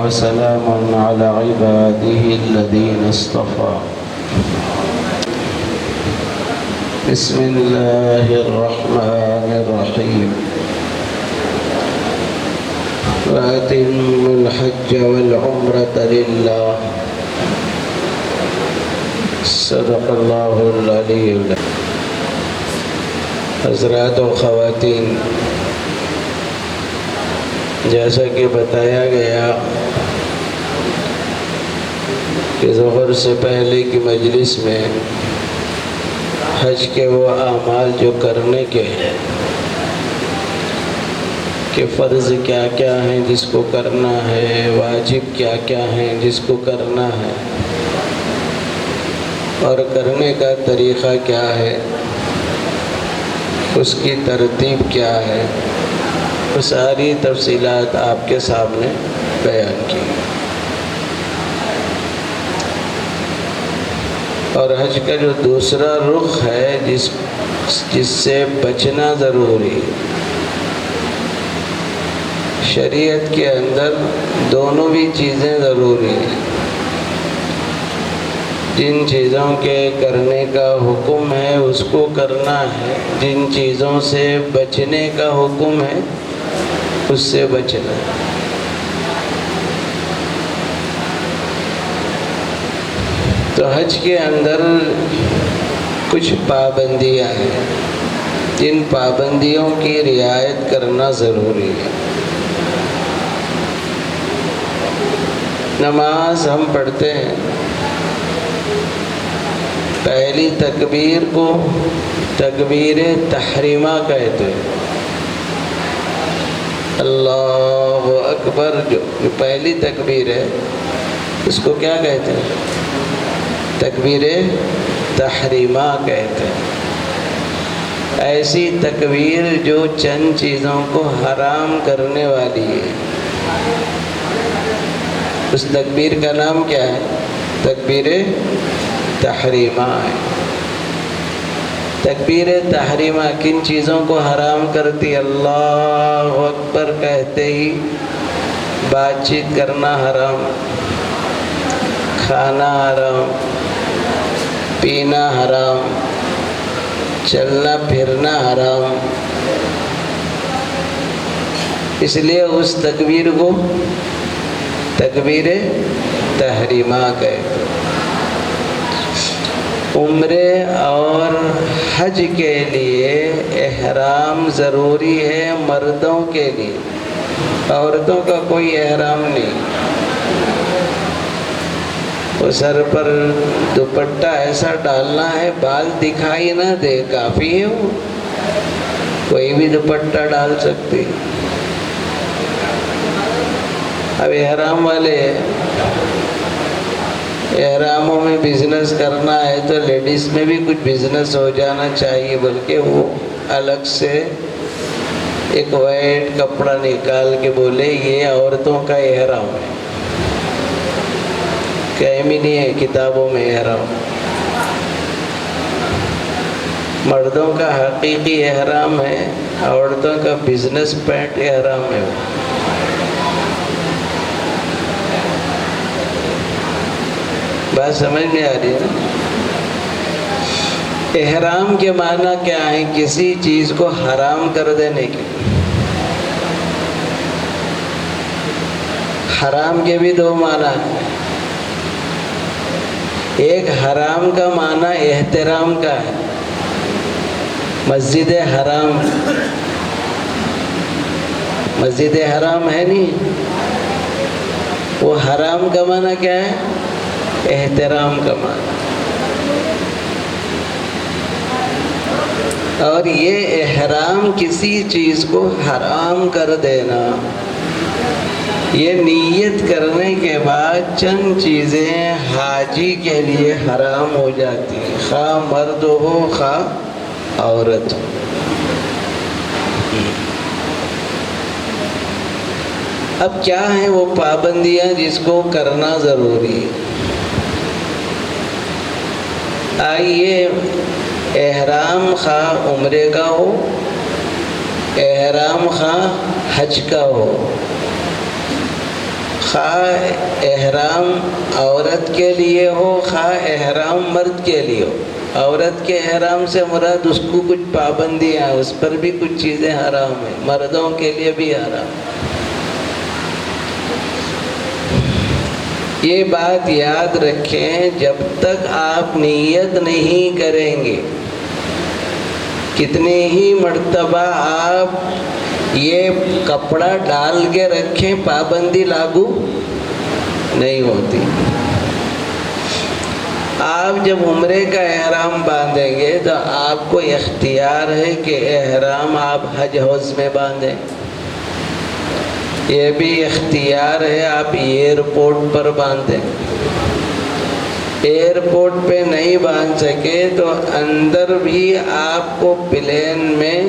وسلام على عباده الذين اصطفى. بسم الله الرحمن الرحيم. وأتموا الحج والعمرة لله. صدق الله العلي العظيم. حضرات و خواتین، جیسا کہ بتایا گیا کہ ظہر سے پہلے کی مجلس میں حج کے وہ اعمال جو کرنے کے ہیں کہ فرض کیا کیا ہیں جس کو کرنا ہے، واجب کیا کیا ہیں جس کو کرنا ہے، اور کرنے کا طریقہ کیا ہے، اس کی ترتیب کیا ہے، وہ ساری تفصیلات آپ کے سامنے بیان کی. اور حج کا جو دوسرا رخ ہے جس سے بچنا ضروری ہے. شریعت کے اندر دونوں بھی چیزیں ضروری ہیں. جن چیزوں کے کرنے کا حکم ہے اس کو کرنا ہے، جن چیزوں سے بچنے کا حکم ہے اس سے بچنا ہے. تو حج کے اندر کچھ پابندیاں ہیں، جن پابندیوں کی رعایت کرنا ضروری ہے. نماز ہم پڑھتے ہیں، پہلی تکبیر کو تکبیر تحریمہ کہتے ہیں. اللہ اکبر جو پہلی تکبیر ہے اس کو کیا کہتے ہیں؟ تکبیر تحریمہ کہتے ہیں. ایسی تکبیر جو چند چیزوں کو حرام کرنے والی ہے، اس تکبیر کا نام کیا ہے؟ تکبیر تحریمہ ہے. تکبیر تحریمہ کن چیزوں کو حرام کرتی؟ اللہ اکبر کہتے ہی بات چیت کرنا حرام، کھانا حرام، پینا حرام، چلنا پھرنا حرام. اس لیے اس تکبیر کو تکبیر تحریمہ کہتے. عمرے اور حج کے لیے احرام ضروری ہے مردوں کے لیے، عورتوں کا کوئی احرام نہیں. وہ سر پر دوپٹہ ایسا ڈالنا ہے بال دکھائی نہ دے، کافی ہے. وہ کوئی بھی دوپٹہ ڈال سکتی. اب احرام والے احراموں میں بزنس کرنا ہے تو لیڈیز میں بھی کچھ بزنس ہو جانا چاہیے، بلکہ وہ الگ سے ایک وائٹ کپڑا نکال کے بولے یہ عورتوں کا احرام ہے. کہیں بھی نہیں ہے کتابوں میں احرام. مردوں کا حقیقی احرام ہے، عورتوں کا بزنس پینٹ احرام ہے. بات سمجھ میں آ رہی ہے نا؟ احرام کے معنی کیا ہے؟ کسی چیز کو حرام کر دینے کے. حرام کے بھی دو معنی ہیں. ایک حرام کا معنی احترام کا ہے. مسجد حرام، مسجد حرام ہے نہیں، وہ حرام کا معنی کیا ہے؟ احترام کا معنی. اور یہ احرام کسی چیز کو حرام کر دینا، یہ نیت کرنے کے بعد چند چیزیں حاجی کے لیے حرام ہو جاتی ہیں، خواہ مرد ہو خواہ عورت ہو. اب کیا ہیں وہ پابندیاں جس کو کرنا ضروری ہے؟ آئیے، احرام خواہ عمرے کا ہو، احرام خواہ حج کا ہو، خواہ احرام عورت کے لیے ہو خواہ احرام مرد کے لیے ہو. عورت کے احرام سے مراد اس کو کچھ پابندیاں ہیں، اس پر بھی کچھ چیزیں حرام ہیں، مردوں کے لیے بھی حرام. یہ بات یاد رکھیں، جب تک آپ نیت نہیں کریں گے کتنی ہی مرتبہ آپ یہ کپڑا ڈال کے رکھیں پابندی لاگو نہیں ہوتی. آپ جب عمرے کا احرام باندھیں گے تو آپ کو اختیار ہے کہ احرام آپ حج ہاؤس میں باندھیں. یہ بھی اختیار ہے آپ ایئرپورٹ پر باندھیں. ایئرپورٹ پہ نہیں باندھ سکے تو اندر بھی آپ کو پلین میں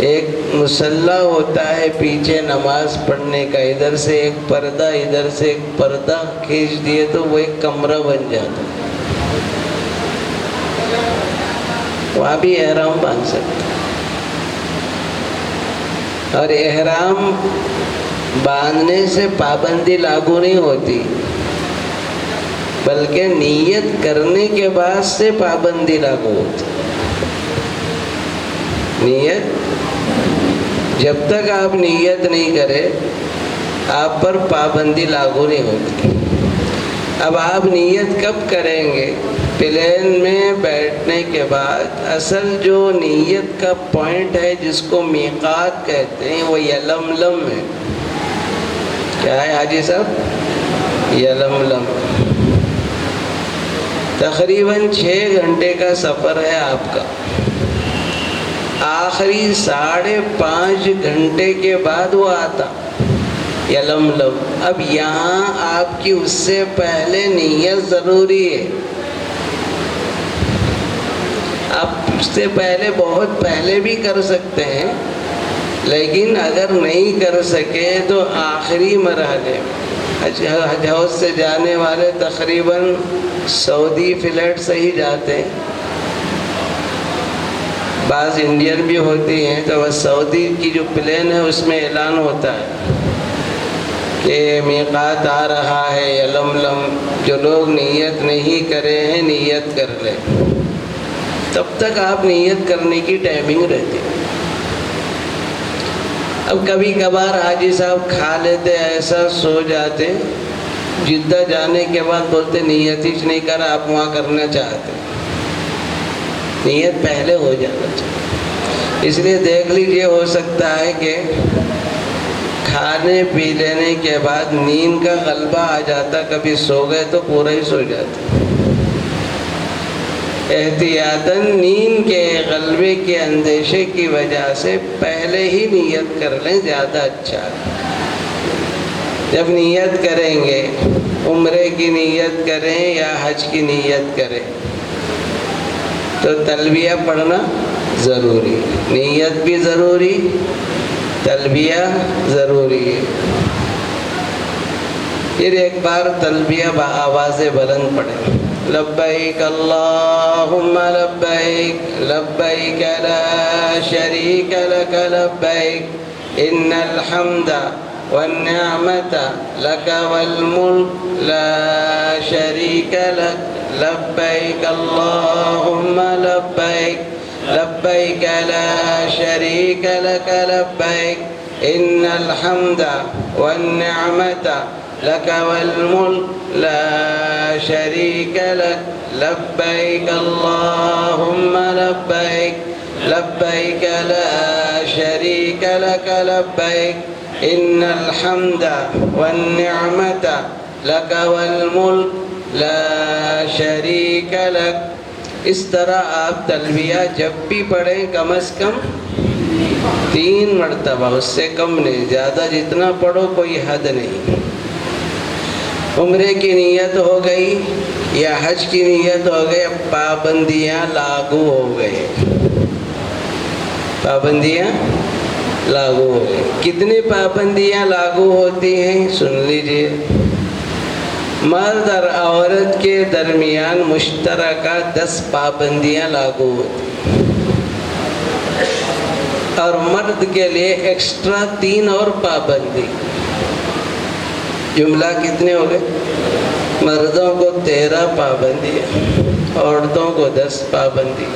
ایک مصلی ہوتا ہے پیچھے نماز پڑھنے کا، ادھر سے ایک پردہ ادھر سے ایک پردہ کھینچ دیے تو وہ ایک کمرہ بن جاتا، وہاں بھی احرام باندھ سکتے. اور احرام باندھنے سے پابندی لاگو نہیں ہوتی، بلکہ نیت کرنے کے بعد سے پابندی لاگو ہوتی. نیت جب تک آپ نیت نہیں کرے آپ پر پابندی لاگو نہیں ہوتی. اب آپ نیت کب کریں گے؟ پلین میں بیٹھنے کے بعد. اصل جو نیت کا پوائنٹ ہے جس کو میقات کہتے ہیں وہ یلملم ہے. کیا ہے حاجی صاحب؟ یلملم. تقریباً 6 گھنٹے کا سفر ہے آپ کا. آخری 5.5 گھنٹے کے بعد وہ آتا یلملم. اب یہاں آپ کی اس سے پہلے نیت ضروری ہے. آپ اس سے پہلے بہت پہلے بھی کر سکتے ہیں، لیکن اگر نہیں کر سکے تو آخری مرحلے حج ہاؤس سے جانے والے تقریباً سعودی فلائٹ سے ہی جاتے ہیں. بعض انڈین بھی ہوتی ہیں تو بس سعودی کی جو پلین ہے اس میں اعلان ہوتا ہے کہ میقات آ رہا ہے یلملم. جو لوگ نیت نہیں کرے ہیں نیت کر لیں. تب تک آپ نیت کرنے کی ٹائمنگ رہتی. اب کبھی کبھار حاجی صاحب کھا لیتے ایسا سو جاتے، جدہ جانے کے بعد بولتے نیت ہی نہیں کرا، آپ وہاں کرنا چاہتے. نیت پہلے ہو جانا چاہیے. اس لیے دیکھ لیجیے، ہو سکتا ہے کہ کھانے پی لینے کے بعد نیند کا غلبہ آ جاتا، کبھی سو گئے تو پورا ہی سو جاتے. احتیاطاً نیند کے غلبے کے اندیشے کی وجہ سے پہلے ہی نیت کر لیں، زیادہ اچھا ہے. جب نیت کریں گے، عمرے کی نیت کریں یا حج کی نیت کریں تو تلبیہ پڑھنا ضروری. نیت بھی ضروری، تلبیہ ضروری ہے. پھر ایک بار تلبیہ بآواز بلند پڑھیں. لبیک اللہم لبیک لبیک لا شریک لک لبیک ان الحمد والنعمت لک والملک لا شریک لک لبیک اللہم لبیک لبیک لا شریک لک لبیک ان الحمد والنعمت لک والملک لا شریک لک لبیک اللہم لبیک لبیک لا شریک لک لبیک ان الحمد والنعمت لک والملک لا شریک لک. اس طرح آپ تلبیہ جب بھی پڑھیں کم از کم 3 مرتبہ، اس سے کم نہیں، زیادہ جتنا پڑھو کوئی حد نہیں. عمرے کی نیت ہو گئی یا حج کی نیت ہو گئی، اب پابندیاں لاگو ہو گئی. پابندیاں لاگو ہو گئی. کتنی پابندیاں لاگو ہوتی ہیں سن لیجئے. مرد اور عورت کے درمیان مشترکہ 10 پابندیاں لاگو ہوتی ہیں، اور مرد کے لیے ایکسٹرا 3 اور پابندی. جملہ کتنے ہو گئے؟ مردوں کو 13 پابندی ہے، عورتوں کو 10 پابندی۔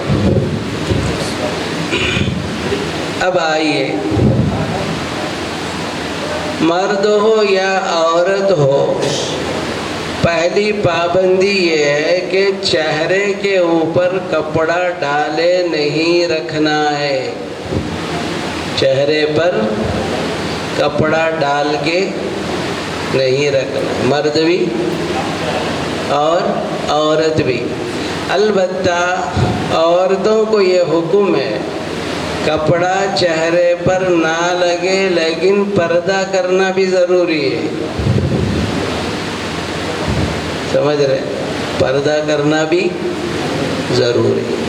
اب آئیے، مرد ہو یا عورت ہو، پہلی پابندی یہ ہے کہ چہرے کے اوپر کپڑا ڈالے نہیں رکھنا ہے۔ چہرے پر کپڑا ڈال کے نہیں رکھنا، مرد بھی اور عورت بھی۔ البتہ عورتوں کو یہ حکم ہے کپڑا چہرے پر نہ لگے، لیکن پردہ کرنا بھی ضروری ہے۔ سمجھ رہے؟ پردہ کرنا بھی ضروری ہے۔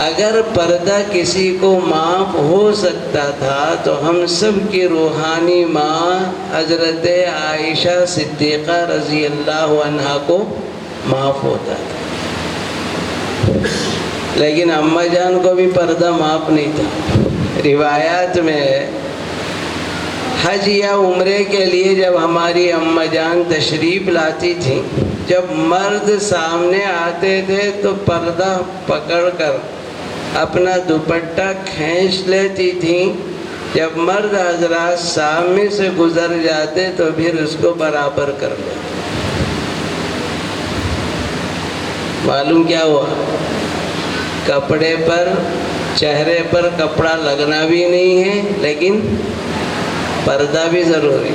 اگر پردہ کسی کو معاف ہو سکتا تھا تو ہم سب کی روحانی ماں حضرت عائشہ صدیقہ رضی اللہ عنہا کو معاف ہوتا تھا، لیکن اماں جان کو بھی پردہ معاف نہیں تھا۔ روایات میں ہے حج یا عمرے کے لیے جب ہماری اماں جان تشریف لاتی تھیں، جب مرد سامنے آتے تھے تو پردہ پکڑ کر اپنا دوپٹہ کھینچ لیتی تھیں، جب مرد حضرات سامنے سے گزر جاتے تو پھر اس کو برابر کر لیتے۔ معلوم کیا ہوا؟ کپڑے پر، چہرے پر کپڑا لگنا بھی نہیں ہے، لیکن پردہ بھی ضروری۔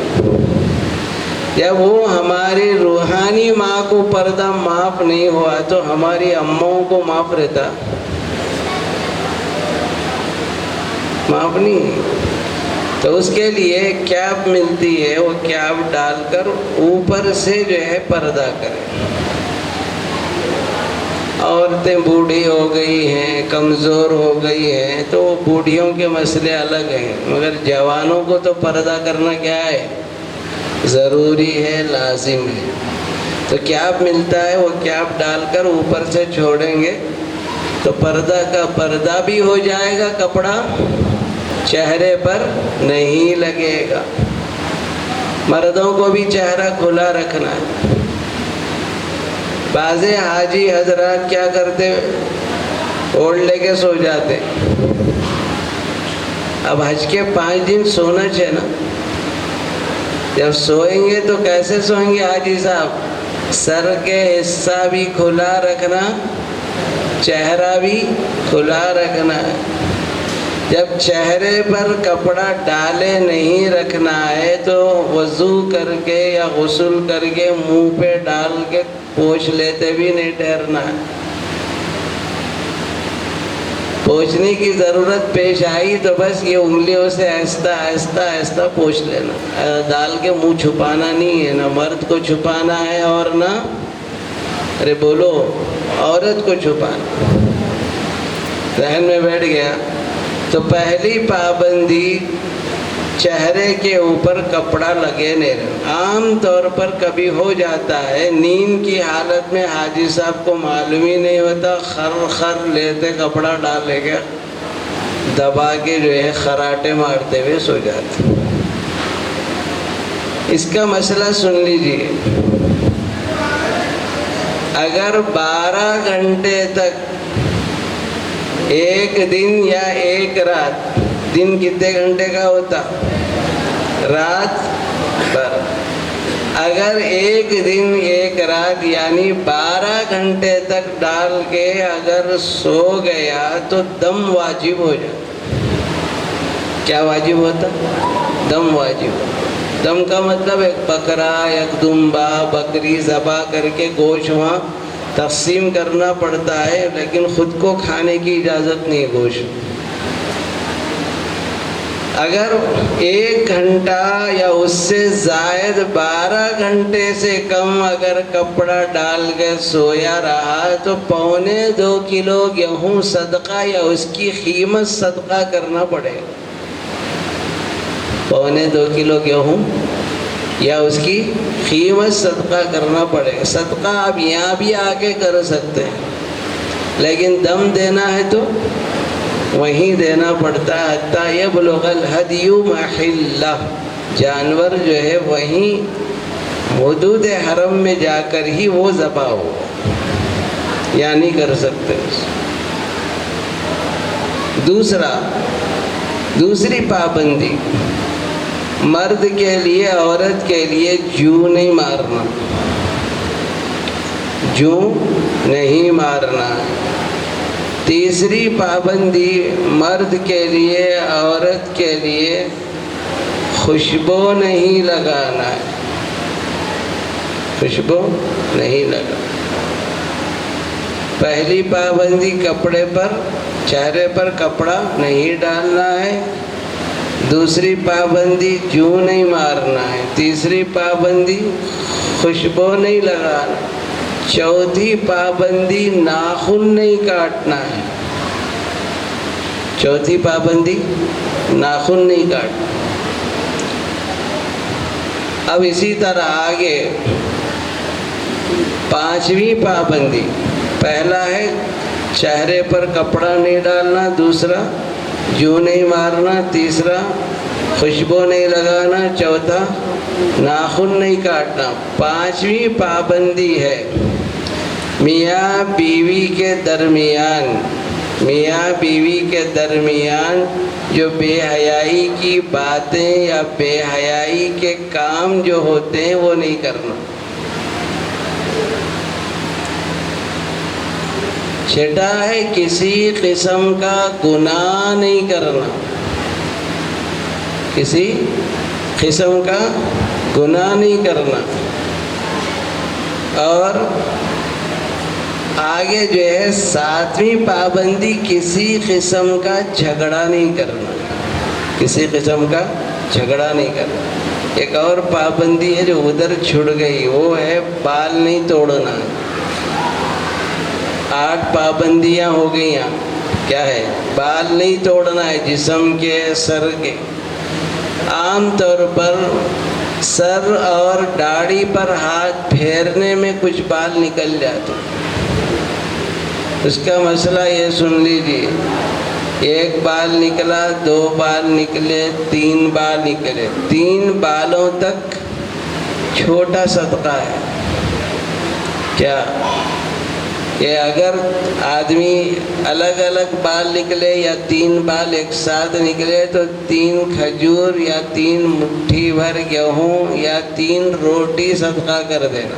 جب وہ ہماری روحانی ماں کو پردہ معاف نہیں ہوا تو ہماری اماؤں کو معاف رہتا؟ معاف نہیں۔ تو اس کے لیے کیپ ملتی ہے، وہ کیپ ڈال کر اوپر سے جو ہے پردہ کریں۔ عورتیں بوڑھی ہو گئی ہیں، کمزور ہو گئی ہیں، تو بوڑھیوں کے مسئلے الگ ہیں، مگر جوانوں کو تو پردہ کرنا کیا ہے؟ ضروری ہے، لازم ہے۔ تو کیپ ملتا ہے، وہ کیپ ڈال کر اوپر سے چھوڑیں گے تو پردہ کا پردہ بھی ہو جائے گا، کپڑا چہرے پر نہیں لگے گا۔ مردوں کو بھی چہرہ کھلا رکھنا ہے۔ بعض حاجی حضرات کیا کرتے؟ اوڑھ لے کے سو جاتے۔ اب حج کے 5 دن سونا چاہیے نا، جب سوئیں گے تو کیسے سوئیں گے حاجی صاحب؟ سر کے حصہ بھی کھلا رکھنا، چہرہ بھی کھلا رکھنا ہے۔ جب چہرے پر کپڑا ڈالے نہیں رکھنا ہے تو وضو کر کے یا غسل کر کے منہ پہ ڈال کے پوچھ لیتے بھی نہیں ٹھہرنا ہے۔ پوچھنے کی ضرورت پیش آئی تو بس یہ انگلیوں سے آہستہ آہستہ آہستہ پوچھ لینا، ڈال کے منہ چھپانا نہیں ہے، نہ مرد کو چھپانا ہے اور نہ ارے بولو عورت کو چھپانا۔ ذہن میں بیٹھ گیا؟ تو پہلی پابندی چہرے کے اوپر کپڑا لگے نہیں رہنا۔ عام طور پر کبھی ہو جاتا ہے نیند کی حالت میں حاجی صاحب کو معلوم ہی نہیں ہوتا، خر لیتے کپڑا ڈالے گا، دبا کے جو ہے خراٹے مارتے ہوئے سو جاتے۔ اس کا مسئلہ سن لیجئے، اگر 12 گھنٹے تک ایک دن یا ایک رات، دن کتنے گھنٹے کا ہوتا؟ رات پر۔ اگر ایک دن ایک رات یعنی 12 گھنٹے تک ڈال کے اگر سو گیا تو دم واجب ہو جاتا۔ کیا واجب ہوتا؟ دم واجب ہوتا۔ دم کا مطلب ایک بکرا، ایک دمبا، بکری ذبح کر کے گوشت وہاں تقسیم کرنا پڑتا ہے، لیکن خود کو کھانے کی اجازت نہیں گوشت۔ اگر 1 گھنٹہ یا اس سے زائد 12 گھنٹے سے کم اگر کپڑا ڈال کے سویا رہا تو 1.25 کلو گیہوں صدقہ یا اس کی قیمت صدقہ کرنا پڑے گا۔ 2.25 کلو گیہوں یا اس کی قیمت صدقہ کرنا پڑے گا۔ صدقہ آپ یہاں بھی آ کے کر سکتے ہیں، لیکن دم دینا ہے تو وہیں دینا پڑتا ہے، حتیٰ یبلغ الہدی محلہ، جانور جو ہے وہیں حدود حرم میں جا کر ہی وہ ذبح ہو، یا نہیں کر سکتے۔ دوسری پابندی، مرد کے لیے عورت کے لیے جو نہیں مارنا، جو نہیں مارنا۔ تیسری پابندی، مرد کے لیے عورت کے لیے خوشبو نہیں لگانا ہے، خوشبو نہیں لگانا۔ پہلی پابندی کپڑے پر، چہرے پر کپڑا نہیں ڈالنا ہے۔ دوسری پابندی جو نہیں مارنا ہے۔ تیسری پابندی خوشبو نہیں لگانا۔ چوتھی پابندی ناخن نہیں کاٹنا ہے، چوتھی پابندی ناخن نہیں کاٹنا۔ اب اسی طرح آگے پانچویں پابندی، پہلا ہے چہرے پر کپڑا نہیں ڈالنا، دوسرا جو نہیں مارنا، تیسرا خوشبو نہیں لگانا، چوتھا ناخن نہیں کاٹنا۔ پانچویں پابندی ہے میاں بیوی کے درمیان جو بے حیائی کی باتیں یا بے حیائی کے کام جو ہوتے ہیں وہ نہیں کرنا۔ چھٹا ہے کسی قسم کا گناہ نہیں کرنا، کسی قسم کا گناہ نہیں کرنا۔ اور آگے جو ہے ساتویں پابندی، کسی قسم کا جھگڑا نہیں کرنا، کسی قسم کا جھگڑا نہیں کرنا۔ ایک اور پابندی ہے جو ادھر چھڑ گئی، وہ ہے بال نہیں توڑنا۔ 8 پابندیاں ہو گئیں۔ کیا ہے؟ بال نہیں توڑنا ہے جسم کے، سر کے۔ عام طور پر سر اور داڑھی پر ہاتھ پھیرنے میں کچھ بال نکل جاتے، اس کا مسئلہ یہ سن لیجیے۔ 1 بال نکلا، 2 بال نکلے، 3 بال نکلے، 3 بالوں تک چھوٹا صدقہ ہے۔ کیا کہ اگر آدمی الگ الگ بال نکلے یا 3 بال ایک ساتھ نکلے تو 3 کھجور یا 3 مٹھی بھر گیہوں یا 3 روٹی صدقہ کر دینا۔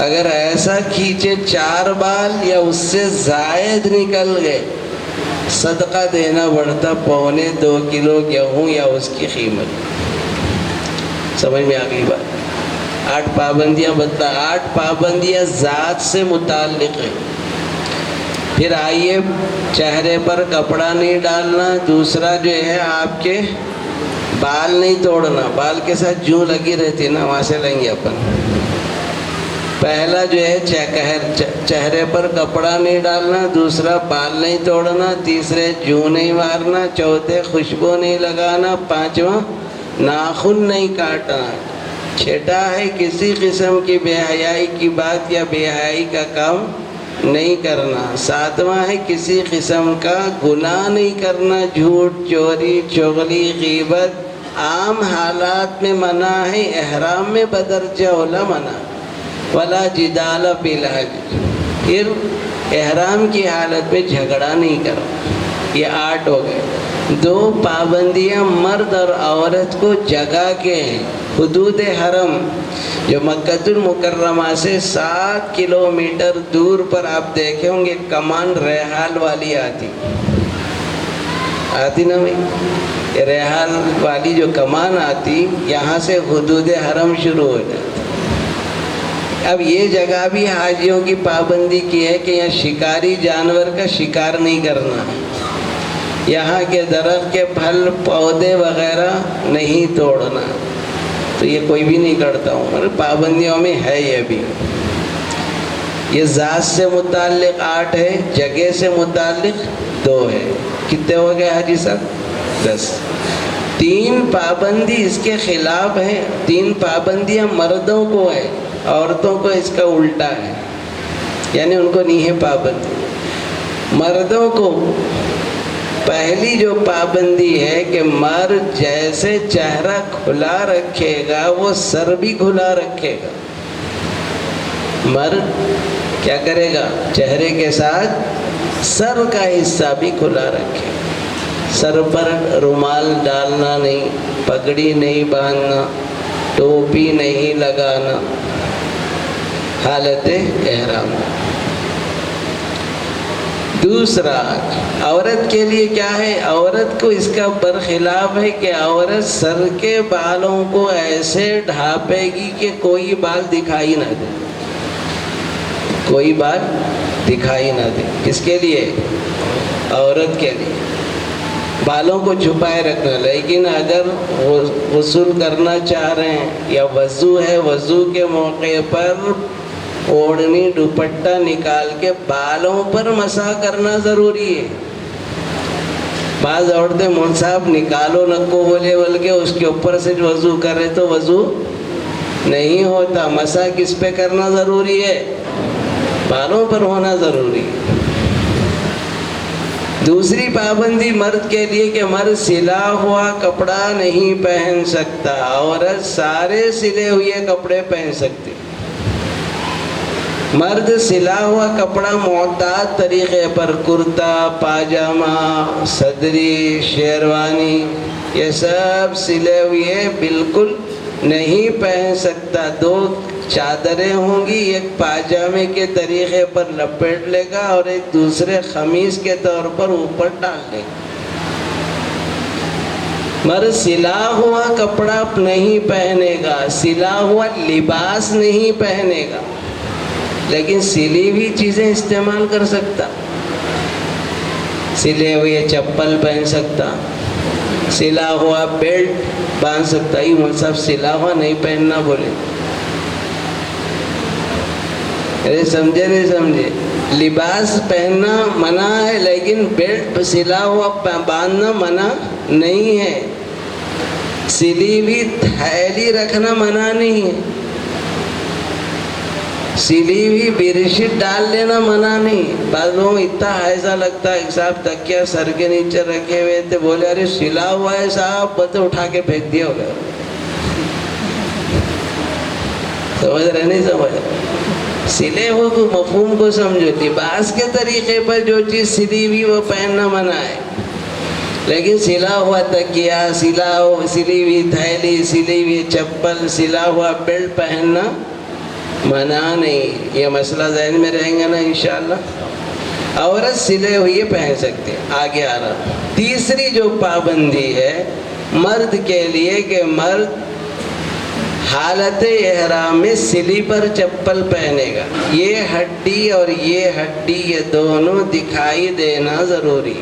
اگر ایسا کھینچے 4 بال یا اس سے زائد نکل گئے، صدقہ دینا پڑتا 1.25 کلو گیہوں یا اس کی قیمت۔ سمجھ میں آ گئی بات؟ 8 پابندیاں بتا، 8 پابندیاں ذات سے متعلق ہیں۔ پھر آئیے، چہرے پر کپڑا نہیں ڈالنا، دوسرا جو ہے آپ کے بال نہیں توڑنا، بال کے ساتھ جوں لگی رہتی ہے نا، وہاں سے لیں گے اپن۔ پہلا جو ہے چہرے پر کپڑا نہیں ڈالنا، دوسرا بال نہیں توڑنا، تیسرے جوں نہیں مارنا، چوتھے خوشبو نہیں لگانا، پانچواں ناخن نہیں کاٹنا، چھٹا ہے کسی قسم کی بے حیائی کی بات یا بے حیائی کا کام نہیں کرنا، ساتواں ہے کسی قسم کا گناہ نہیں کرنا، جھوٹ، چوری، چغلی، غیبت عام حالات میں منع ہے، احرام میں بدرجہ اولا منع، ولا جدال فی الحج، پھر احرام کی حالت میں جھگڑا نہیں کرنا۔ یہ 8 ہو گئے۔ 2 پابندیاں مرد اور عورت کو جگہ کے ہیں۔ حدود حرم جو مکہ المکرمہ سے 7 کلومیٹر دور پر آپ دیکھیں ہوں گے، کمان ریحال والی آتی نا بھائی، ریحال والی جو کمان آتی، یہاں سے حدود حرم شروع ہو جاتی۔ اب یہ جگہ بھی حاجیوں کی پابندی کی ہے کہ یہاں شکاری جانور کا شکار نہیں کرنا ہے، یہاں کے درخت کے پھل پودے وغیرہ نہیں توڑنا، تو یہ کوئی بھی نہیں کرتا ہوں، پابندیوں میں ہے یہ بھی۔ یہ ذات سے متعلق 8 ہے، جگہ سے متعلق 2 ہے۔ کتنے ہو گئے حاجی صاحب؟ 10۔ 3 پابندی اس کے خلاف ہیں، 3 پابندیاں مردوں کو ہیں، عورتوں کو اس کا الٹا ہے، یعنی ان کو نہیں ہے پابندی۔ مردوں کو پہلی جو پابندی ہے کہ مرد جیسے چہرہ کھلا رکھے گا وہ سر بھی کھلا رکھے گا. مرد کیا کرے گا؟ چہرے کے ساتھ سر کا حصہ بھی کھلا رکھے. سر پر رومال ڈالنا نہیں، پگڑی نہیں باندھنا، ٹوپی نہیں لگانا حالت احرام. دوسرا، عورت کے لیے کیا ہے؟ عورت کو اس کا برخلاف ہے کہ عورت سر کے بالوں کو ایسے ڈھانپے گی کہ کوئی بال دکھائی نہ دے. کوئی بال دکھائی نہ دے. کس کے لیے؟ عورت کے لیے. بالوں کو چھپائے رکھنا. لیکن اگر وہ غسل کرنا چاہ رہے ہیں یا وضو ہے، وضو کے موقع پر اوڑھنی دوپٹہ نکال کے بالوں پر مسح کرنا ضروری ہے. بعض عورتیں منصاف نکالو نکو بولے بول کے اس کے اوپر سے جو وضو کرے تو وضو نہیں ہوتا. مسح کس پہ کرنا ضروری ہے؟ بالوں پر ہونا ضروری ہے. دوسری پابندی مرد کے لیے کہ مرد سلا ہوا کپڑا نہیں پہن سکتا. عورت سارے سلے ہوئے کپڑے پہن سکتی. مرد سلا ہوا کپڑا معتاد طریقے پر کرتا، پاجامہ، صدری، شیروانی یہ سب سلے ہوئے بالکل نہیں پہن سکتا. دو چادریں ہوں گی، ایک پاجامے کے طریقے پر لپیٹ لے گا اور ایک دوسرے خمیص کے طور پر اوپر ڈال لے گا. مرد سلا ہوا کپڑا نہیں پہنے گا، سلا ہوا لباس نہیں پہنے گا، لیکن سلی ہوئی چیزیں استعمال کر سکتا. سلے ہوئے چپل پہن سکتا، سلا ہوا بیلٹ باندھ سکتا. یہ سب سلا ہوا نہیں پہننا بولے. سمجھے نہیں سمجھے؟ لباس پہننا منع ہے لیکن بیلٹ سلا ہوا باندھنا منع نہیں ہے. سلی ہوئی تھیلی رکھنا منع نہیں ہے. سلی ہوئی بیڈشیٹ ڈال لینا منع نہیں. بعض لوگوں اتنا ایسا لگتا ہے صاحب تکیا سر کے نیچے رکھے ہوئے تھے، بولے ارے سلا ہوا ہے صاحب، بس اٹھا کے پھینک دیا ہوگا. سمجھ رہے نہیں سمجھ رہے؟ سلے ہوئے کو مفہوم کو سمجھو. لباس کے طریقے پر جو چیز سلی ہوئی وہ پہننا منع ہے، لیکن سلا ہوا تکیا، سلی ہوئی تھیلی، سلی ہوئی چپل، سلا ہوا بیلٹ پہننا منع نہیں. یہ مسئلہ ذہن میں رہیں گا نا انشاءاللہ. عورت سلے ہوئے پہن سکتے. آگے آ رہا. تیسری جو پابندی ہے مرد کے لیے کہ مرد حالت احرام میں سلیپر چپل پہنے گا. یہ ہڈی اور یہ ہڈی یہ دونوں دکھائی دینا ضروری.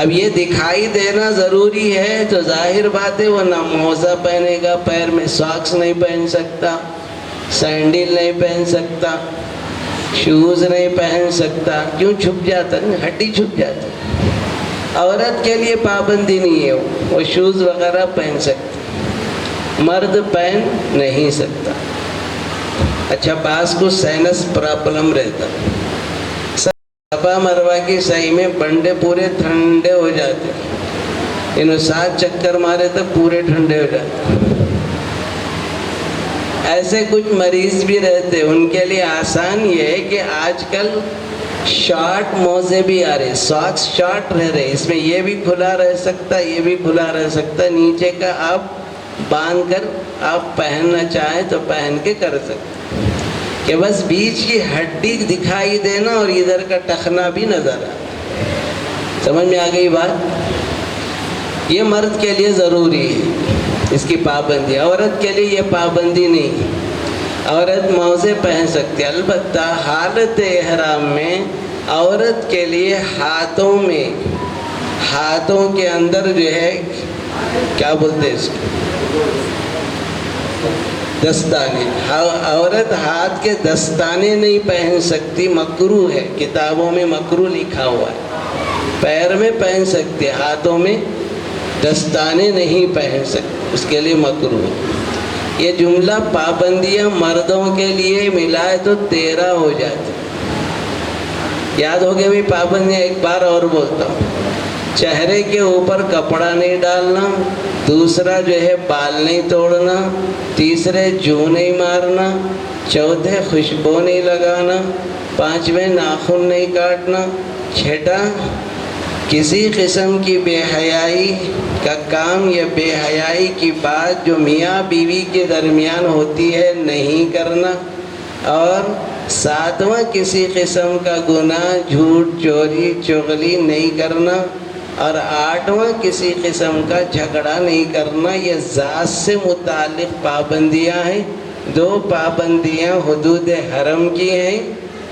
اب یہ دکھائی دینا ضروری ہے تو ظاہر بات ہے وہ نہ موزہ پہنے گا، پیر میں ساکس نہیں پہن سکتا، سینڈل نہیں پہن سکتا، شوز نہیں پہن سکتا. کیوں؟ چھپ جاتا ہے، ہڈی چھپ جاتا ہے. عورت کے لیے پابندی نہیں ہے، وہ شوز وغیرہ پہن سکتی، مرد پہن نہیں سکتا. اچھا بعض کو سائنس پرابلم رہتا، صفا مروہ کی صحیح میں بنڈے پورے ٹھنڈے ہو جاتے. انہوں 7 چکر مارے تو پورے ٹھنڈے ہو جاتے. ایسے کچھ مریض بھی رہتے، ان کے لیے آسان یہ ہے کہ آج کل شارٹ موزے بھی آ رہے، ساکس شارٹ رہ رہے، اس میں یہ بھی کھلا رہ سکتا، یہ بھی کھلا رہ سکتا. نیچے کا آپ باندھ کر آپ پہننا چاہیں تو پہن کے کر سکتے کہ بس بیچ کی ہڈی دکھائی دینا اور ادھر کا ٹخنا بھی نظر آ. سمجھ میں آ گئی بات؟ یہ مرد کے لیے ضروری ہے اس کی پابندی. عورت کے لیے یہ پابندی نہیں. عورت موزے پہن سکتی، البتہ حالت احرام میں عورت کے لیے ہاتھوں کے اندر جو ہے کیا بولتے ہیں اس کو، دستانے. عورت ہاتھ کے دستانے نہیں پہن سکتی، مکروہ ہے. کتابوں میں مکروہ لکھا ہوا ہے. پیر میں پہن سکتے، ہاتھوں میں دستانے نہیں پہن سکتے، اس کے لیے مکروہ. یہ جملہ پابندیاں مردوں کے لیے ملائے تو 13 ہو جاتے. یاد ہو گیا بھی پابندیاں؟ ایک بار اور بولتا ہوں، چہرے کے اوپر کپڑا نہیں ڈالنا، دوسرا جو ہے بال نہیں توڑنا، تیسرے جو نہیں مارنا، چوتھے خوشبو نہیں لگانا، پانچویں ناخن نہیں کاٹنا، چھٹا کسی قسم کی بے حیائی کا کام یا بے حیائی کی بات جو میاں بیوی کے درمیان ہوتی ہے نہیں کرنا، اور ساتواں کسی قسم کا گناہ جھوٹ چوری چغلی نہیں کرنا، اور آٹھواں کسی قسم کا جھگڑا نہیں کرنا۔ یہ ذات سے متعلق پابندیاں ہیں۔ دو پابندیاں حدود حرم کی ہیں،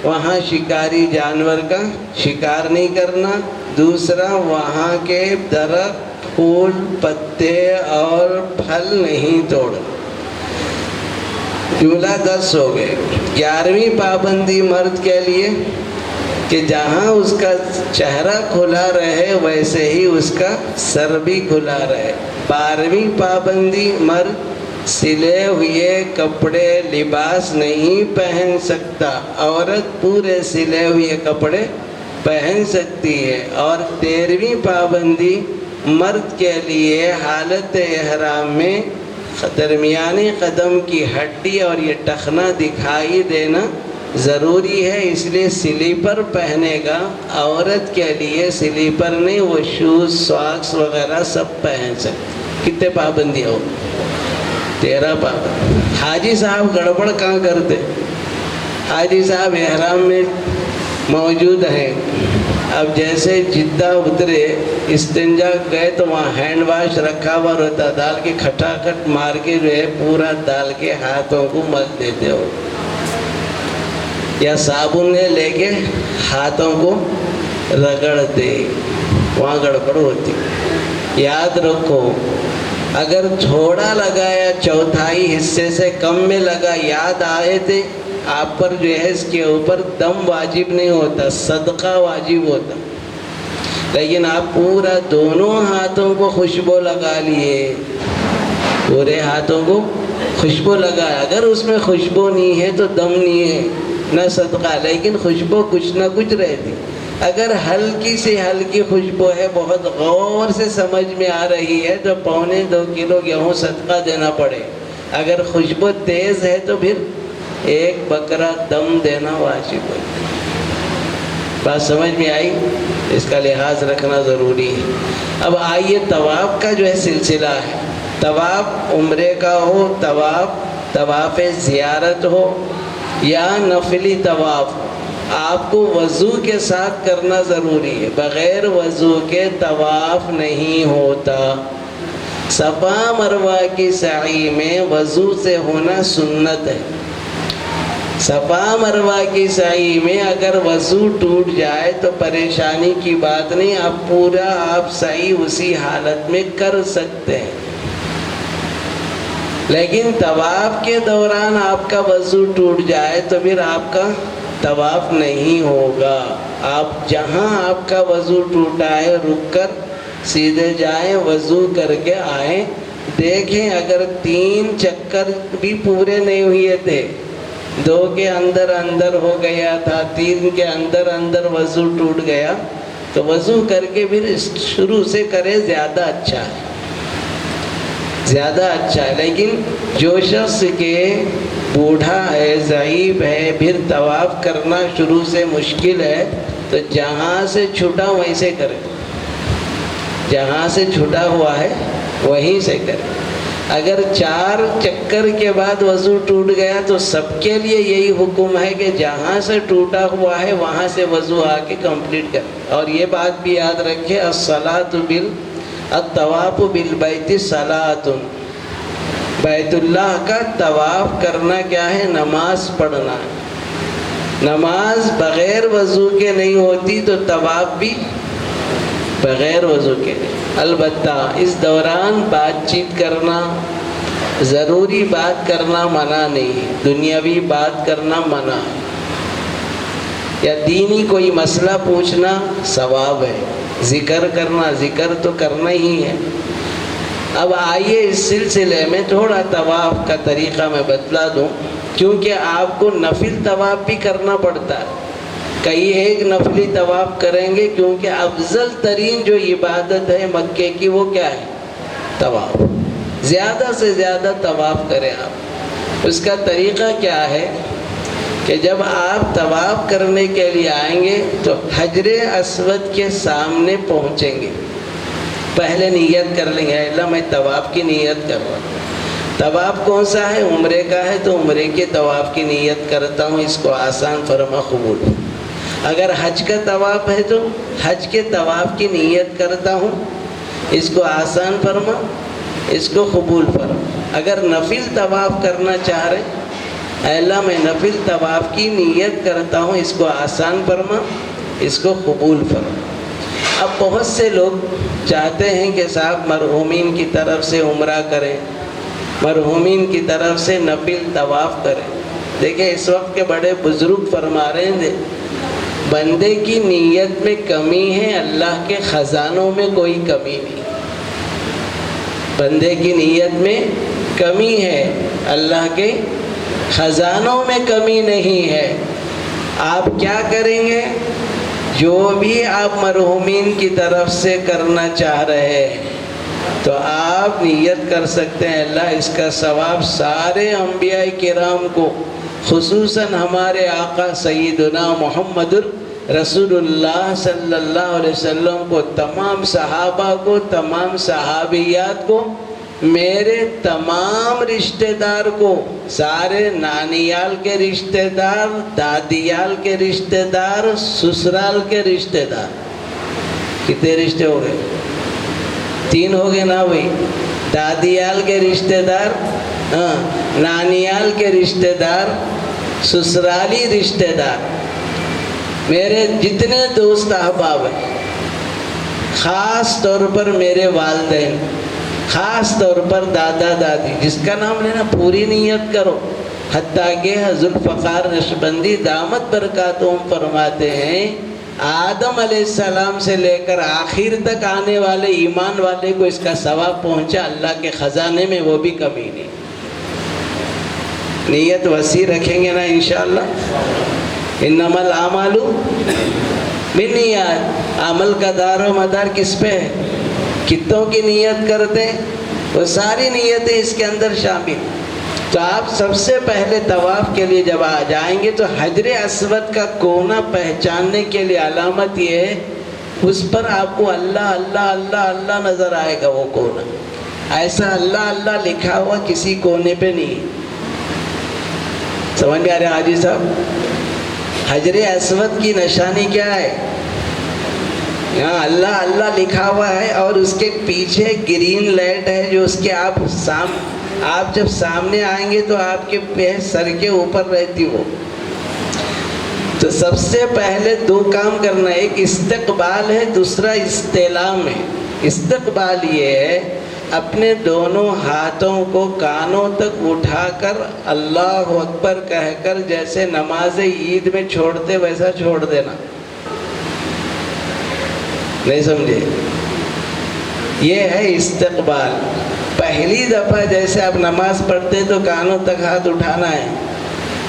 وہاں شکاری جانور کا شکار نہیں کرنا، دوسرا وہاں کے درخت پھول پتے اور پھل نہیں توڑنا۔ جملہ 10 ہو گئے۔ 11ویں پابندی مرد کے لیے کہ جہاں اس کا چہرہ کھلا رہے ویسے ہی اس کا سر بھی کھلا رہے۔ 12ویں پابندی مرد سلے ہوئے کپڑے لباس نہیں پہن سکتا، عورت پورے سلے ہوئے کپڑے پہن سکتی ہے۔ اور 13ویں پابندی مرد کے لیے حالت احرام میں درمیانی قدم کی ہڈی اور یہ ٹخنا دکھائی دینا ضروری ہے، اس لیے سلیپر پہنے گا۔ عورت کے لیے سلیپر نہیں، وہ شوز ساکس وغیرہ سب پہن سکتے۔ کتنے پابندیاں ہو؟ 13 پابندی۔ حاجی صاحب گڑبڑ کہاں کرتے؟ حاجی صاحب احرام میں موجود ہیں، اب جیسے جدہ اترے استنجا گئے تو وہاں ہینڈ واش رکھا ہوا رہتا، ڈال کے کھٹاکھٹ مار کے جو ہے پورا ڈال کے ہاتھوں کو مل دیتے ہو، یا صابن لے کے ہاتھوں کو رگڑ دے، وہاں گڑبڑ ہوتی۔ یاد رکھو اگر تھوڑا لگایا چوتھائی حصے سے کم میں لگا، یاد آئے تھے آپ پر جو ہے اس کے اوپر دم واجب نہیں ہوتا، صدقہ واجب ہوتا، لیکن آپ پورا دونوں ہاتھوں کو خوشبو لگا لیے، پورے ہاتھوں کو خوشبو لگایا۔ اگر اس میں خوشبو نہیں ہے تو دم نہیں ہے نہ صدقہ، لیکن خوشبو کچھ نہ کچھ رہتی۔ اگر ہلکی سے ہلکی خوشبو ہے، بہت غور سے سمجھ میں آ رہی ہے تو 1.25 کلو گیہوں صدقہ دینا پڑے۔ اگر خوشبو تیز ہے تو پھر 1 بکرا دم دینا واجب ہے۔ بات سمجھ میں آئی؟ اس کا لحاظ رکھنا ضروری ہے۔ اب آئیے طواف کا جو ہے سلسلہ ہے۔ طواف عمرے کا ہو، طواف زیارت ہو یا نفلی طواف، آپ کو وضو کے ساتھ کرنا ضروری ہے، بغیر وضو کے طواف نہیں ہوتا۔ صفا مروہ کی سعی میں وضو سے ہونا سنت ہے۔ صفا مروہ کی سعی میں اگر وضو ٹوٹ جائے تو پریشانی کی بات نہیں، آپ سعی اسی حالت میں کر سکتے ہیں، لیکن طواف کے دوران آپ کا وضو ٹوٹ جائے تو پھر آپ کا طواف نہیں ہوگا۔ آپ جہاں آپ کا وضو ٹوٹا ہے رک کر سیدھے جائیں، وضو کر کے آئیں، دیکھیں اگر 3 چکر بھی پورے نہیں ہوئے تھے، 2 کے اندر ہو گیا تھا، 3 کے اندر وضو ٹوٹ گیا تو وضو کر کے پھر شروع سے کرے، زیادہ اچھا ہے، زیادہ اچھا ہے۔ لیکن جو شخص کے بوڑھا ہے، ضعیف ہے، پھر طواف کرنا شروع سے مشکل ہے تو جہاں سے چھٹا وہیں سے کرے، جہاں سے چھٹا ہوا ہے وہیں سے کرے۔ اگر 4 چکر کے بعد وضو ٹوٹ گیا تو سب کے لیے یہی حکم ہے کہ جہاں سے ٹوٹا ہوا ہے وہاں سے وضو آ کے کمپلیٹ کرے۔ اور یہ بات بھی یاد رکھے، الطواف بالبیت صلاۃ، بیت اللہ کا طواف کرنا کیا ہے؟ نماز پڑھنا ہے۔ نماز بغیر وضو کے نہیں ہوتی تو طواف بھی بغیر وضو کے نہیں۔ البتہ اس دوران بات چیت کرنا، ضروری بات کرنا منع نہیں ہے، دنیاوی بات کرنا منع ہے، یا دینی کوئی مسئلہ پوچھنا ثواب ہے، ذکر کرنا، ذکر تو کرنا ہی ہے۔ اب آئیے اس سلسلے میں تھوڑا طواف کا طریقہ میں بتلا دوں، کیونکہ آپ کو نفل طواف بھی کرنا پڑتا ہے۔ کئی ایک نفلی طواف کریں گے، کیونکہ افضل ترین جو عبادت ہے مکے کی وہ کیا ہے؟ طواف۔ زیادہ سے زیادہ طواف کریں آپ۔ اس کا طریقہ کیا ہے کہ جب آپ طواف کرنے کے لیے آئیں گے تو حجر اسود کے سامنے پہنچیں گے، پہلے نیت کر لیں گے، اللہ میں طواف کی نیت کر رہا ہوں۔ طواف کون سا ہے؟ عمرے کا ہے تو عمرے کے طواف کی نیت کرتا ہوں، اس کو آسان فرما قبول۔ اگر حج کا طواف ہے تو حج کے طواف کی نیت کرتا ہوں، اس کو آسان فرما، اس کو قبول فرما۔ اگر نفل طواف کرنا چاہ رہے اے اللہ میں نفل طواف کی نیت کرتا ہوں، اس کو آسان فرما، اس کو قبول فرما۔ اب بہت سے لوگ چاہتے ہیں کہ صاحب مرحومین کی طرف سے عمرہ کریں، مرحومین کی طرف سے نفل طواف کریں۔ دیکھیں اس وقت کے بڑے بزرگ فرما رہے ہیں بندے کی نیت میں کمی ہے، اللہ کے خزانوں میں کوئی کمی نہیں۔ بندے کی نیت میں کمی ہے، اللہ کے خزانوں میں کمی نہیں ہے۔ آپ کیا کریں گے؟ جو بھی آپ مرحومین کی طرف سے کرنا چاہ رہے ہیں تو آپ نیت کر سکتے ہیں اللہ اس کا ثواب سارے انبیاء کرام کو، خصوصاً ہمارے آقا سیدنا محمد رسول اللہ صلی اللہ علیہ وسلم کو، تمام صحابہ کو، تمام صحابیات کو، میرے تمام رشتہ دار کو، سارے نانیال کے رشتہ دار، دادیال کے رشتہ دار، سسرال کے رشتہ دار۔ کتنے رشتے ہو گئے؟ 3 ہو گئے نا بھائی۔ دادیال کے رشتہ دار، نانیال کے رشتہ دار، سسرالی رشتہ دار، میرے جتنے دوست احباب ہیں، خاص طور پر میرے والدین، خاص طور پر دادا دادی، جس کا نام لینا پوری نیت کرو۔ حتیٰ کہ ذوالفقار نقشبندی دامت برکاتہم فرماتے ہیں آدم علیہ السلام سے لے کر آخر تک آنے والے ایمان والے کو اس کا ثواب پہنچا، اللہ کے خزانے میں وہ بھی کمی نہیں۔ نیت وسیع رکھیں گے نا انشاءاللہ۔ انما الاعمال بالنیات، عمل کا دار و مدار کس پہ ہے؟ کتوں کی نیت کرتے ہیں؟ وہ ساری نیتیں اس کے اندر شامل۔ تو آپ سب سے پہلے طواف کے لیے جب آ جائیں گے تو حجر اسود کا کونا پہچاننے کے لیے علامت یہ ہے، اس پر آپ کو اللہ اللہ اللہ اللہ نظر آئے گا۔ وہ کونا ایسا اللہ اللہ لکھا ہوا کسی کونے پہ نہیں۔ سمجھ میں آ رہے ہیں حاجی صاحب؟ حجر اسود کی نشانی کیا ہے؟ یہاں اللہ اللہ لکھا ہوا ہے اور اس کے پیچھے گرین لائٹ ہے جو اس کے آپ جب سامنے آئیں گے تو آپ کے سر کے اوپر رہتی وہ۔ تو سب سے پہلے 2 کام کرنا ہے، ایک استقبال ہے، دوسرا استعلام ہے۔ استقبال یہ ہے اپنے دونوں ہاتھوں کو کانوں تک اٹھا کر اللہ اکبر کہہ کر جیسے نماز عید میں چھوڑتے ویسا چھوڑ دینا۔ نہیں سمجھے؟ یہ ہے استقبال۔ پہلی دفعہ جیسے آپ نماز پڑھتے تو کانوں تک ہاتھ اٹھانا ہے،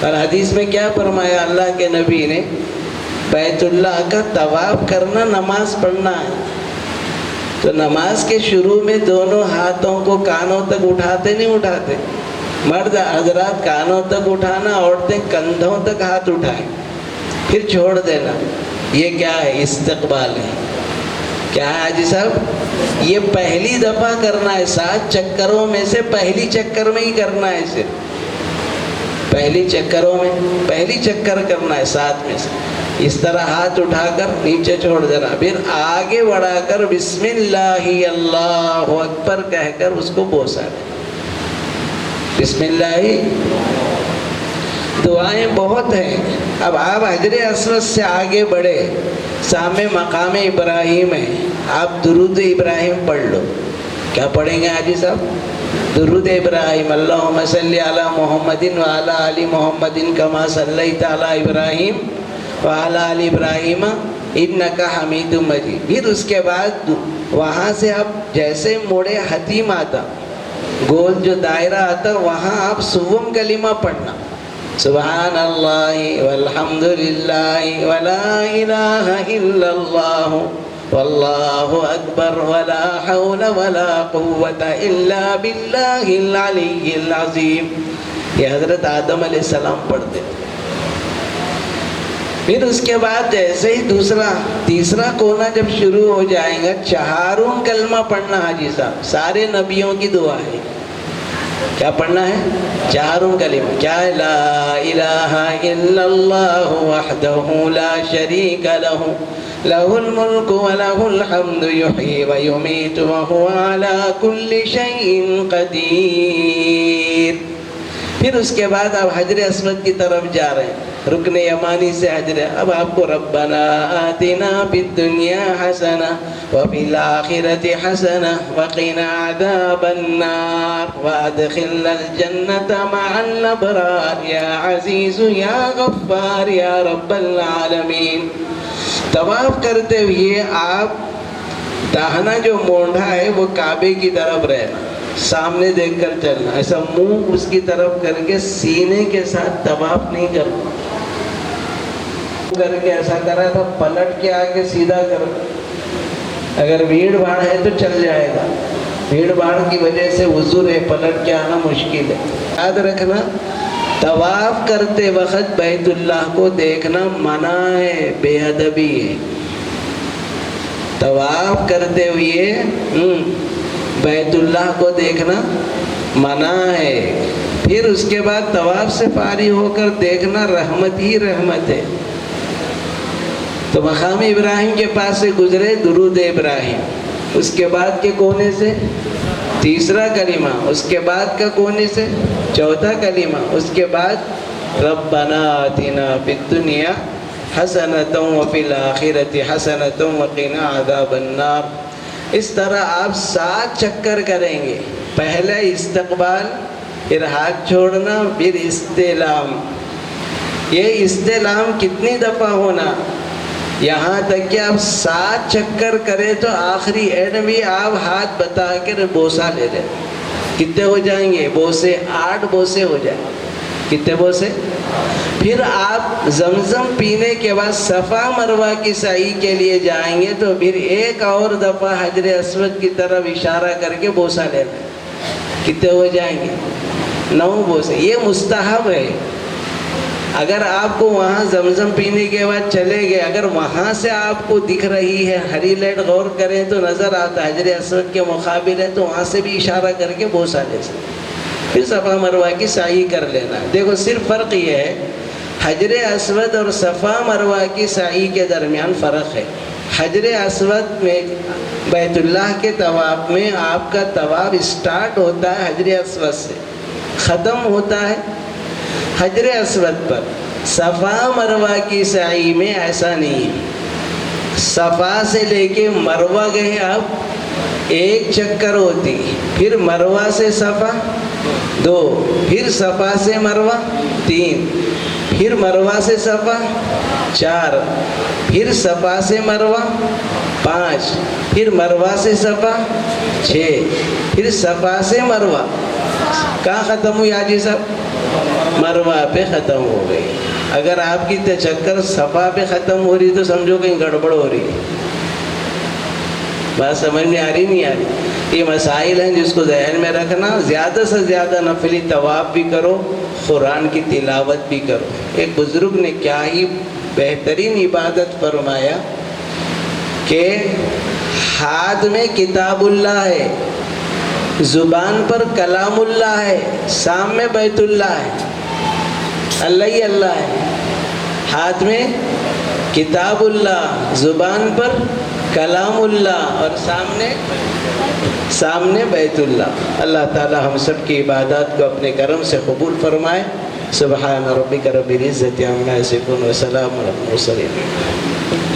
اور حدیث میں کیا فرمایا اللہ کے نبی نے؟ بیت اللہ کا طواف کرنا نماز پڑھنا ہے۔ تو نماز کے شروع میں دونوں ہاتھوں کو کانوں تک اٹھاتے نہیں اٹھاتے؟ مرد حضرات کانوں تک اٹھانا، عورتیں کندھوں تک ہاتھ اٹھائیں، پھر چھوڑ دینا۔ یہ کیا ہے؟ استقبال ہے۔ کیا ہے حاجی صاحب؟ یہ پہلی دفعہ کرنا ہے، 7 چکروں میں سے پہلی چکر میں ہی کرنا ہے، صرف پہلی چکروں میں پہلی چکر کرنا ہے 7 میں سے۔ اس طرح ہاتھ اٹھا کر نیچے چھوڑ دینا، پھر آگے بڑھا کر بسم اللہ اللہ اکبر کہہ کر اس کو بوسا دینا۔ بسم اللہ۔ دعائیں بہت ہیں۔ اب آپ حجر اسود سے آگے بڑھے، سامنے مقام ابراہیم ہے، آپ درود ابراہیم پڑھ لو۔ کیا پڑھیں گے حاجی صاحب؟ درود ابراہیم، اللہم صلی علی محمد وعلی آل محمد کما صلیت علی ابراہیم وعلی آل ابراہیم انک حمید مجید۔ پھر اس کے بعد وہاں سے آپ جیسے موڑے حتیم آتا، گول جو دائرہ آتا، وہاں آپ سوم کلمہ پڑھنا۔ سبحان اللہ والحمد للہ ولا الہ الا اللہ واللہ اکبر ولا حول ولا قوة الا باللہ العلی العظیم. یہ حضرت آدم علیہ السلام پڑھتے تھے. پھر اس کے بعد جیسے ہی تیسرا کونا جب شروع ہو جائیں گا، چہاروں کلمہ پڑھنا حاجی صاحب، سارے نبیوں کی دعا ہے. کیا پڑھنا ہے؟ چاروں کلمہ. کیا؟ لا الہ الا اللہ وحدہ لا شریک لہ لہ الملک ولہ الحمد یحیی ویمیت وہو علی کل شیء قدیر. پھر اس کے بعد آپ حجر اسود کی طرف جا رہے ہیں، رکن یمانی سے حجر. اب آپ کو ربنا آتنا فی الدنیا حسنہ وفی الآخرۃ حسنہ وقنا عذاب النار وادخلنا الجنۃ مع الابرار یا عزیز یا غفار یا رب العالمین. طواف کرتے ہوئے آپ داہنا جو مونڈھا ہے وہ کعبے کی طرف رہنا، سامنے دیکھ کر چلنا. ایسا منہ اس کی طرف کر کے سینے کے ساتھ طواف نہیں کرنا. کر کے ایسا کرا تھا، پلٹ کے آگے سیدھا کرو. اگر بھیڑ بھاڑ ہے تو چل جائے گا، بھیڑ بھاڑ کی وجہ سے عذر ہے، پلٹ کے آنا مشکل ہے. یاد رکھنا طواف کرتے وقت بیت اللہ کو دیکھنا منع ہے، بے ادبی ہے. طواف کرتے ہوئے بیت اللہ کو دیکھنا منع ہے. پھر اس کے بعد طواف سے فارغ ہو کر دیکھنا رحمت ہی رحمت ہے. تو مقام ابراہیم کے پاس سے گزرے، درود ابراہیم. اس کے بعد کے کونے سے تیسرا کلمہ، اس کے بعد کا کونے سے چوتھا کلمہ، اس کے بعد ربنا آتنا فی الدنیا حسنۃ وفی الآخرۃ حسنۃ وقنا عذاب النار. اس طرح آپ 7 چکر کریں گے. پہلا استقبال، پھر ہاتھ چھوڑنا، پھر استعلام. یہ استعلام کتنی دفعہ ہونا؟ یہاں تک کہ آپ 7 چکر کریں تو آخری اینڈ میں آپ ہاتھ بتا کر بوسہ لے لیں. کتنے ہو جائیں گے بوسے؟ 8 بوسے ہو جائیں. کتنے بوسے؟ پھر آپ زمزم پینے کے بعد صفا مروہ کی سعی کے لیے جائیں گے تو پھر ایک اور دفعہ حجر اسود کی طرف اشارہ کر کے بوسہ لینا. کتنے ہو جائیں گے؟ 9 بوسے. یہ مستحب ہے. اگر آپ کو وہاں زمزم پینے کے بعد چلے گئے، اگر وہاں سے آپ کو دکھ رہی ہے ہری لائٹ، غور کریں تو نظر آتا ہے حجر اسود کے مقابل ہے، تو وہاں سے بھی اشارہ کر کے بوسہ لے سکتے. پھر صفا مروہ کی سعی کر لینا. دیکھو صرف فرق یہ ہے، حجر اسود اور صفا مروہ کی سعی کے درمیان فرق ہے. حجر اسود میں بیت اللہ کے طواف میں آپ کا طواف اسٹارٹ ہوتا ہے حجر اسود سے، ختم ہوتا ہے حجر اسود پر. صفا مروہ کی سعی میں ایسا نہیں ہے. صفا سے لے کے مروہ گئے آپ، 1 چکر ہوتی، پھر مروہ سے صفا 2، پھر صفا سے مروہ 3، پھر مروہ سے صفا 4، پھر صفا سے مروہ 5، پھر مروہ سے صفا 6، پھر صفا سے مروہ. کہاں ختم ہوئی حاجی صاحب؟ مروہ پہ ختم ہو گئی. اگر آپ کی چکر صفا پہ ختم ہو رہی تو سمجھو کہیں گڑبڑ ہو رہی ہے. بات سمجھ میں آ رہی نہیں آ رہی؟ یہ مسائل ہیں جس کو ذہن میں رکھنا. زیادہ سے زیادہ نفلی طواف بھی کرو، قرآن کی تلاوت بھی کرو. ایک بزرگ نے کیا ہی بہترین عبادت فرمایا کہ ہاتھ میں کتاب اللہ ہے، زبان پر کلام اللہ ہے، سامنے بیت اللہ ہے، اللہ ہی اللہ ہے. ہاتھ میں کتاب اللہ، زبان پر کلام اللہ اور سامنے بیت اللہ. اللہ تعالی ہم سب کی عبادات کو اپنے کرم سے قبول فرمائے. سبحان ربک رب العزت عما یصفون وسلام علی المرسلین.